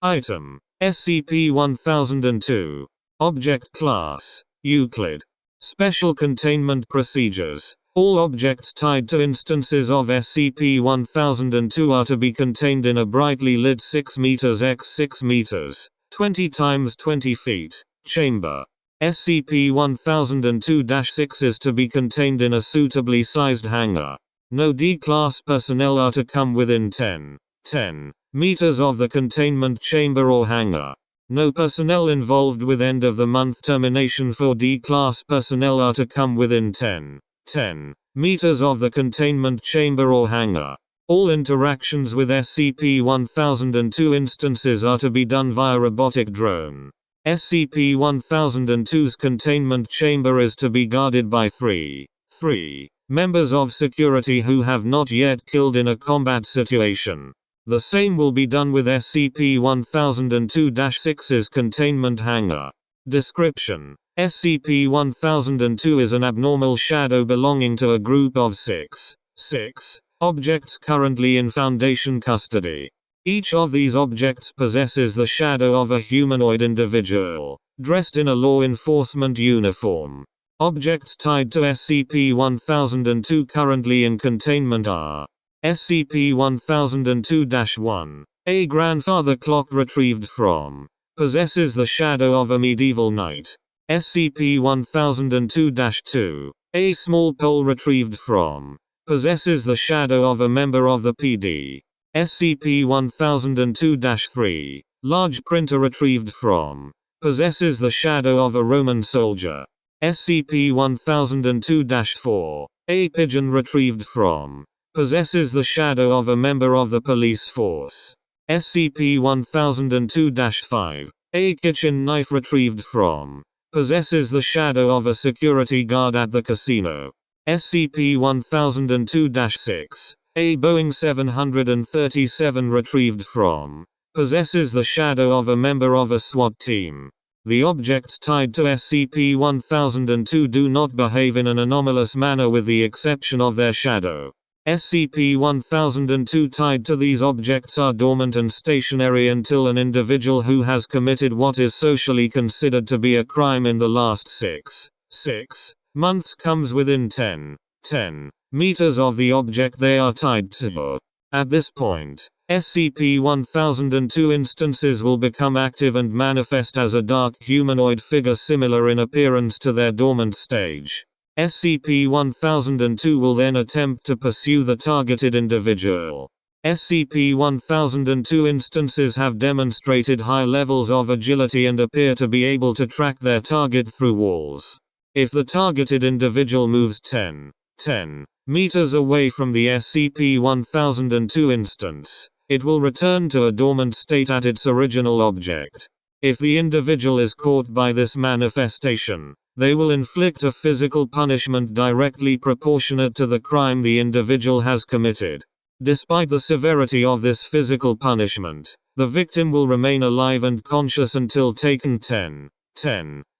Item: SCP-1002. Object Class: Euclid. Special Containment Procedures: all objects tied to instances of SCP-1002 are to be contained in a brightly lit 6 meters x 6 meters, 20 times 20 feet, chamber. SCP-1002-6 is to be contained in a suitably sized hangar. No D-Class personnel are to come within 10 meters of the containment chamber or hangar. No personnel involved with end-of-the-month termination for D-Class personnel are to come within 10 meters of the containment chamber or hangar. All interactions with SCP-1002 instances are to be done via robotic drone. SCP-1002's containment chamber is to be guarded by three members of security who have not yet killed in a combat situation. The same will be done with SCP-1002-6's containment hangar. Description: SCP-1002 is an abnormal shadow belonging to a group of six objects currently in Foundation custody. Each of these objects possesses the shadow of a humanoid individual, dressed in a law enforcement uniform. Objects tied to SCP-1002 currently in containment are SCP-1002-1. A grandfather clock retrieved from. Possesses the shadow of a medieval knight. SCP-1002-2. A small pole retrieved from. Possesses the shadow of a member of the PD. SCP-1002-3. Large printer retrieved from. Possesses the shadow of a Roman soldier. SCP-1002-4. A pigeon retrieved from. Possesses the shadow of a member of the police force. SCP-1002-5. A kitchen knife retrieved from. Possesses the shadow of a security guard at the casino. SCP-1002-6. A Boeing 737 retrieved from. Possesses the shadow of a member of a SWAT team. The objects tied to SCP-1002 do not behave in an anomalous manner with the exception of their shadow. SCP-1002 tied to these objects are dormant and stationary until an individual who has committed what is socially considered to be a crime in the last 6 months comes within 10 meters of the object they are tied to. At this point, SCP-1002 instances will become active and manifest as a dark humanoid figure similar in appearance to their dormant stage. SCP-1002 will then attempt to pursue the targeted individual. SCP-1002 instances have demonstrated high levels of agility and appear to be able to track their target through walls. If the targeted individual moves 10 meters away from the SCP-1002 instance, it will return to a dormant state at its original object. If the individual is caught by this manifestation, they will inflict a physical punishment directly proportionate to the crime the individual has committed. Despite the severity of this physical punishment, the victim will remain alive and conscious until taken 10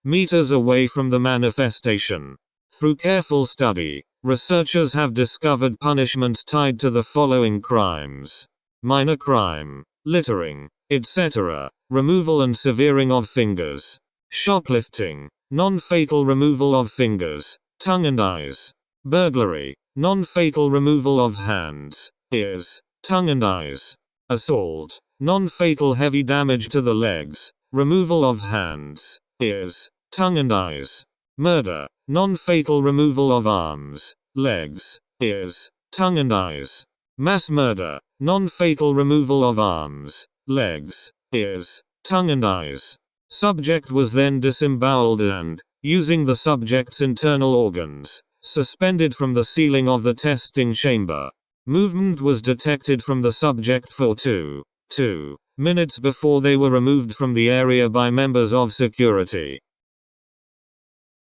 meters away from the manifestation. Through careful study, researchers have discovered punishments tied to the following crimes: minor crime, littering, etc., removal and severing of fingers, shoplifting, non-fatal removal of fingers, tongue and eyes, burglary, non-fatal removal of hands, ears, tongue and eyes, assault, non-fatal heavy damage to the legs, removal of hands, ears, tongue and eyes, murder, non-fatal removal of arms, legs, ears, tongue and eyes, mass murder, non-fatal removal of arms, legs, ears, tongue and eyes. Subject was then disemboweled and, using the subject's internal organs, suspended from the ceiling of the testing chamber. Movement was detected from the subject for 2 minutes before they were removed from the area by members of security.